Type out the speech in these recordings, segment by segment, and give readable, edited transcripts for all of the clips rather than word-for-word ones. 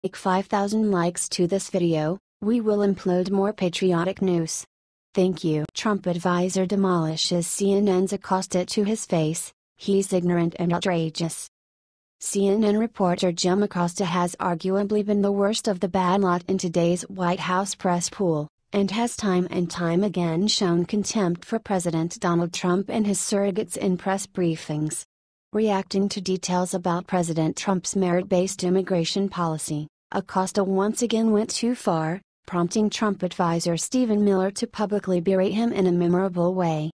Make 5,000 likes to this video, we will implode more patriotic news. Thank you. Trump advisor demolishes CNN's Acosta to his face, he's ignorant and outrageous. CNN reporter Jim Acosta has arguably been the worst of the bad lot in today's White House press pool, and has time and time again shown contempt for President Donald Trump and his surrogates in press briefings. Reacting to details about President Trump's merit-based immigration policy, Acosta once again went too far, prompting Trump advisor Stephen Miller to publicly berate him in a memorable way.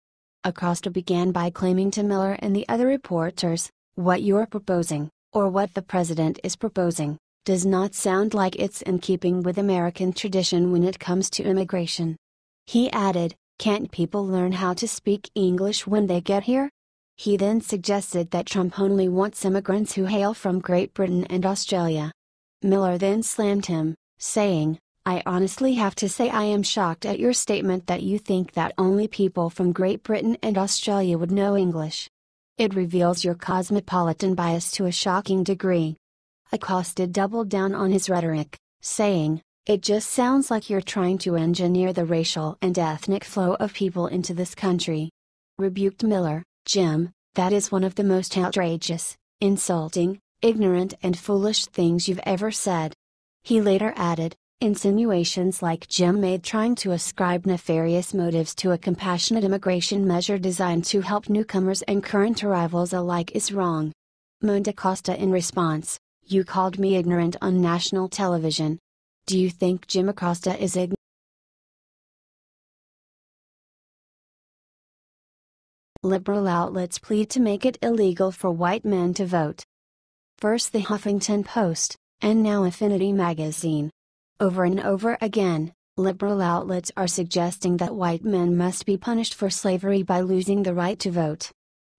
Acosta began by claiming to Miller and the other reporters, "What you're proposing, or what the president is proposing, does not sound like it's in keeping with American tradition when it comes to immigration." He added, "Can't people learn how to speak English when they get here?" He then suggested that Trump only wants immigrants who hail from Great Britain and Australia. Miller then slammed him, saying, "I honestly have to say I am shocked at your statement that you think that only people from Great Britain and Australia would know English. It reveals your cosmopolitan bias to a shocking degree." Acosta doubled down on his rhetoric, saying, "It just sounds like you're trying to engineer the racial and ethnic flow of people into this country." Rebuked Miller, "Jim, that is one of the most outrageous, insulting, ignorant and foolish things you've ever said." He later added, "Insinuations like Jim made trying to ascribe nefarious motives to a compassionate immigration measure designed to help newcomers and current arrivals alike is wrong." Moaned Acosta in response, "You called me ignorant on national television. Do you think Jim Acosta is ignorant?" Liberal outlets plead to make it illegal for white men to vote. First the Huffington Post, and now Affinity magazine. Over and over again, liberal outlets are suggesting that white men must be punished for slavery by losing the right to vote.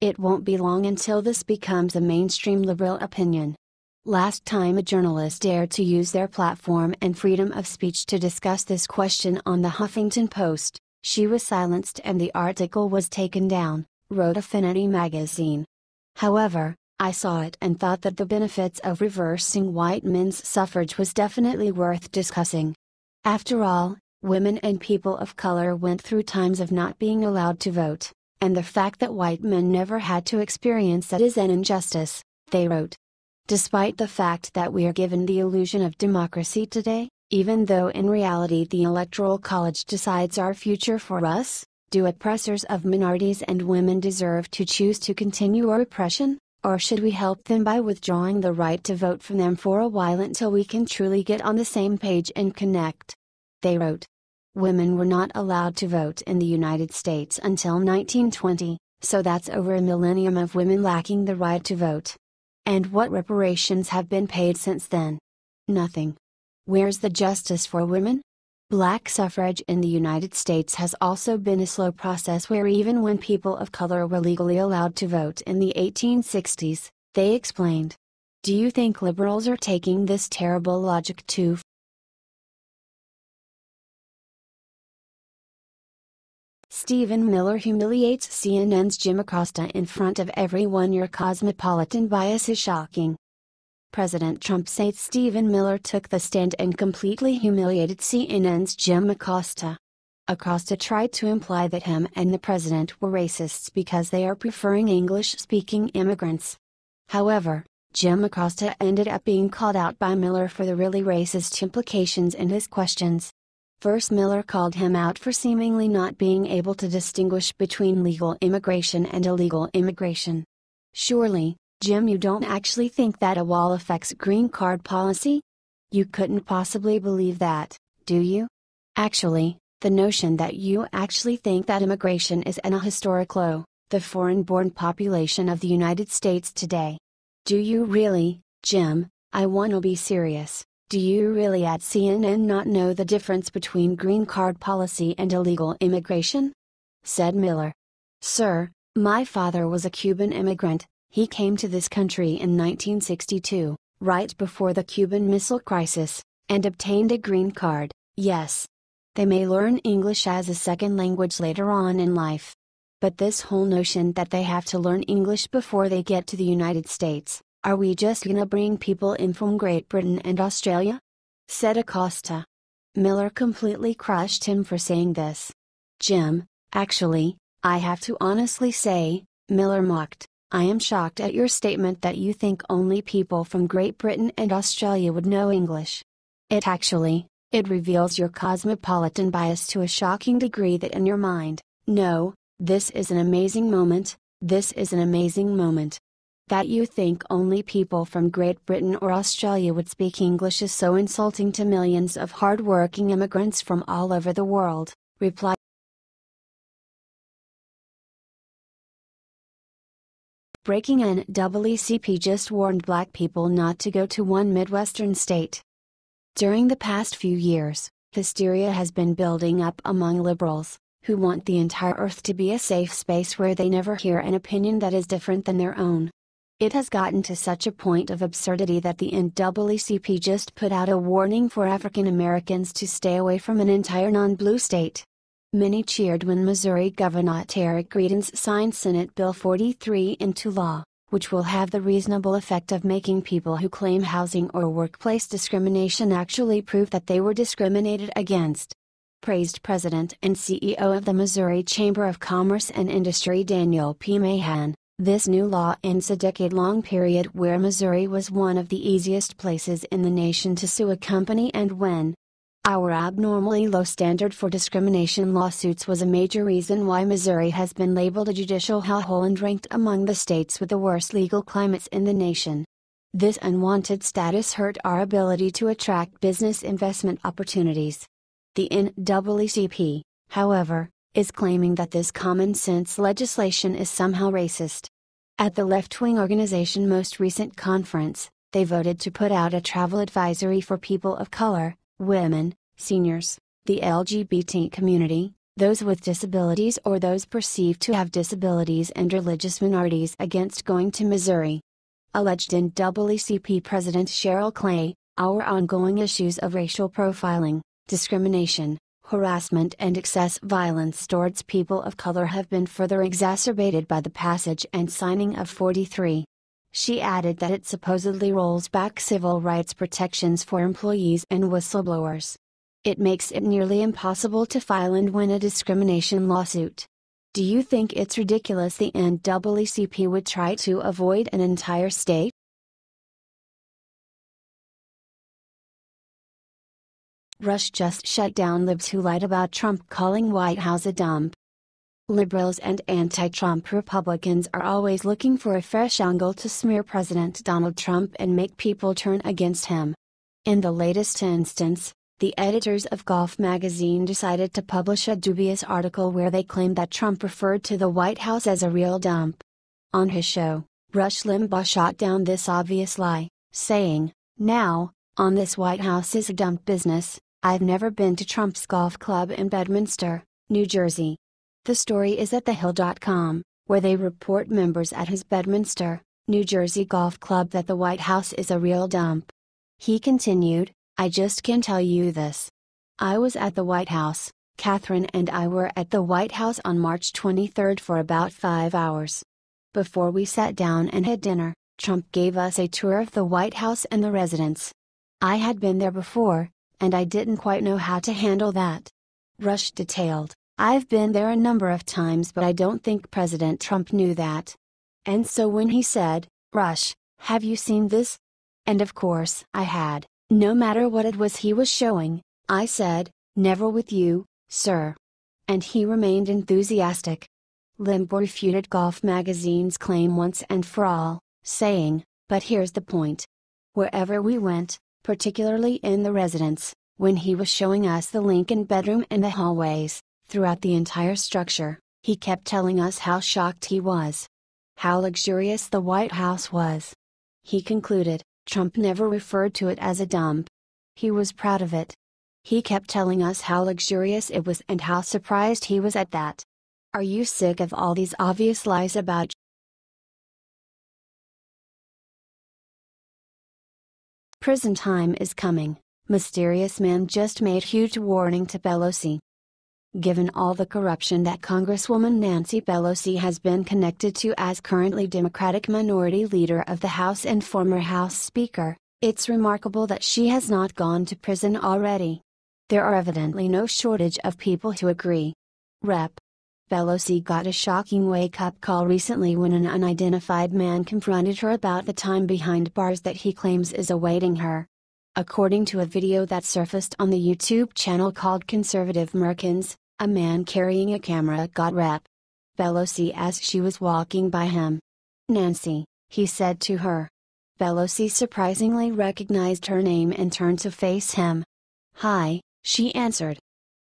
It won't be long until this becomes a mainstream liberal opinion. Last time a journalist dared to use their platform and freedom of speech to discuss this question on the Huffington Post, she was silenced and the article was taken down, wrote Affinity magazine. However, I saw it and thought that the benefits of reversing white men's suffrage was definitely worth discussing. After all, women and people of color went through times of not being allowed to vote, and the fact that white men never had to experience that is an injustice, they wrote. Despite the fact that we are given the illusion of democracy today, even though in reality the Electoral College decides our future for us, do oppressors of minorities and women deserve to choose to continue our oppression? Or should we help them by withdrawing the right to vote from them for a while until we can truly get on the same page and connect? They wrote. Women were not allowed to vote in the United States until 1920, so that's over a millennium of women lacking the right to vote. And what reparations have been paid since then? Nothing. Where's the justice for women? Black suffrage in the United States has also been a slow process where even when people of color were legally allowed to vote in the 1860s, they explained. Do you think liberals are taking this terrible logic too? Stephen Miller humiliates CNN's Jim Acosta in front of everyone. Your cosmopolitan bias is shocking. President Trump said Stephen Miller took the stand and completely humiliated CNN's Jim Acosta. Acosta tried to imply that him and the president were racists because they are preferring English-speaking immigrants. However, Jim Acosta ended up being called out by Miller for the really racist implications in his questions. First, Miller called him out for seemingly not being able to distinguish between legal immigration and illegal immigration. Surely, Jim, you don't actually think that a wall affects green card policy? You couldn't possibly believe that, do you? Actually, the notion that you actually think that immigration is at a historic low, the foreign-born population of the United States today. Do you really, Jim? I wanna be serious. Do you really at CNN not know the difference between green card policy and illegal immigration? Said Miller. Sir, my father was a Cuban immigrant. He came to this country in 1962, right before the Cuban Missile Crisis, and obtained a green card. Yes. They may learn English as a second language later on in life. But this whole notion that they have to learn English before they get to the United States, Are we just gonna bring people in from Great Britain and Australia? Said Acosta. Miller completely crushed him for saying this. Jim, actually, I have to honestly say, Miller mocked, I am shocked at your statement that you think only people from Great Britain and Australia would know English. It reveals your cosmopolitan bias to a shocking degree that in your mind, no, this is an amazing moment, That you think only people from Great Britain or Australia would speak English is so insulting to millions of hard-working immigrants from all over the world, replied. Breaking NAACP just warned black people not to go to one Midwestern state. During the past few years, hysteria has been building up among liberals, who want the entire earth to be a safe space where they never hear an opinion that is different than their own. It has gotten to such a point of absurdity that the NAACP just put out a warning for African Americans to stay away from an entire non-blue state. Many cheered when Missouri Governor Eric Greitens signed Senate Bill 43 into law, which will have the reasonable effect of making people who claim housing or workplace discrimination actually prove that they were discriminated against. Praised President and CEO of the Missouri Chamber of Commerce and Industry Daniel P. Mahan, this new law ends a decade-long period where Missouri was one of the easiest places in the nation to sue a company and win. Our abnormally low standard for discrimination lawsuits was a major reason why Missouri has been labeled a judicial hellhole and ranked among the states with the worst legal climates in the nation. This unwanted status hurt our ability to attract business investment opportunities. The NAACP, however, is claiming that this common-sense legislation is somehow racist. At the left-wing organization's most recent conference, they voted to put out a travel advisory for people of color, women, seniors, the LGBT community, those with disabilities or those perceived to have disabilities and religious minorities against going to Missouri. Alleged NAACP President Cheryl Clay, our ongoing issues of racial profiling, discrimination, harassment and excess violence towards people of color have been further exacerbated by the passage and signing of 43. She added that it supposedly rolls back civil rights protections for employees and whistleblowers. It makes it nearly impossible to file and win a discrimination lawsuit. Do you think it's ridiculous the NAACP would try to avoid an entire state? Rush just shut down libs who lied about Trump calling White House a dump. Liberals and anti-Trump Republicans are always looking for a fresh angle to smear President Donald Trump and make people turn against him. In the latest instance, the editors of Golf magazine decided to publish a dubious article where they claimed that Trump referred to the White House as a real dump. On his show, Rush Limbaugh shot down this obvious lie, saying, "Now, on this White House is a dump business, I've never been to Trump's golf club in Bedminster, New Jersey." The story is at thehill.com, where they report members at his Bedminster, New Jersey golf club that the White House is a real dump. He continued, "I just can tell you this. I was at the White House, Catherine and I were at the White House on March 23 for about 5 hours. Before we sat down and had dinner, Trump gave us a tour of the White House and the residence. I had been there before, and I didn't quite know how to handle that." Rush detailed, "I've been there a number of times but I don't think President Trump knew that. And so when he said, 'Rush, have you seen this?' And of course I had, no matter what it was he was showing, I said, 'Never with you, sir.' And he remained enthusiastic." Limbaugh refuted Golf magazine's claim once and for all, saying, "But here's the point. Wherever we went, particularly in the residence, when he was showing us the Lincoln bedroom and the hallways, throughout the entire structure, he kept telling us how shocked he was. How luxurious the White House was. He concluded, Trump never referred to it as a dump. He was proud of it. He kept telling us how luxurious it was and how surprised he was at that. Are you sick of all these obvious lies about?" Prison time is coming. Mysterious man just made huge warning to Pelosi. Given all the corruption that Congresswoman Nancy Pelosi has been connected to as currently Democratic Minority Leader of the House and former House Speaker, it's remarkable that she has not gone to prison already. There are evidently no shortage of people who agree. Rep. Pelosi got a shocking wake-up call recently when an unidentified man confronted her about the time behind bars that he claims is awaiting her. According to a video that surfaced on the YouTube channel called Conservative Merkins, a man carrying a camera got Rep. Pelosi as she was walking by him. "Nancy," he said to her. Pelosi surprisingly recognized her name and turned to face him. "Hi," she answered.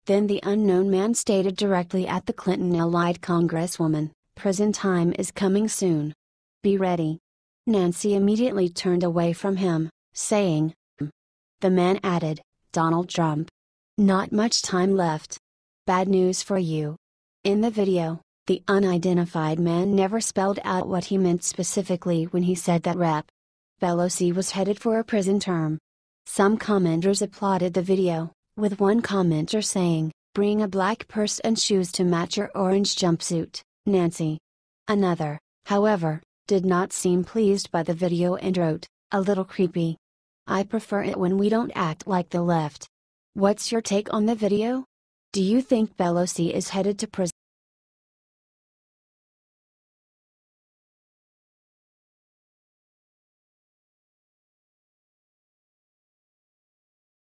Then the unknown man stated directly at the Clinton-allied Congresswoman, "Prison time is coming soon. Be ready." Nancy immediately turned away from him, saying, The man added, "Donald Trump. Not much time left. Bad news for you." In the video, the unidentified man never spelled out what he meant specifically when he said that Rep. Pelosi was headed for a prison term. Some commenters applauded the video, with one commenter saying, "Bring a black purse and shoes to match your orange jumpsuit, Nancy." Another, however, did not seem pleased by the video and wrote, "A little creepy. I prefer it when we don't act like the left." What's your take on the video? Do you think Pelosi is headed to prison?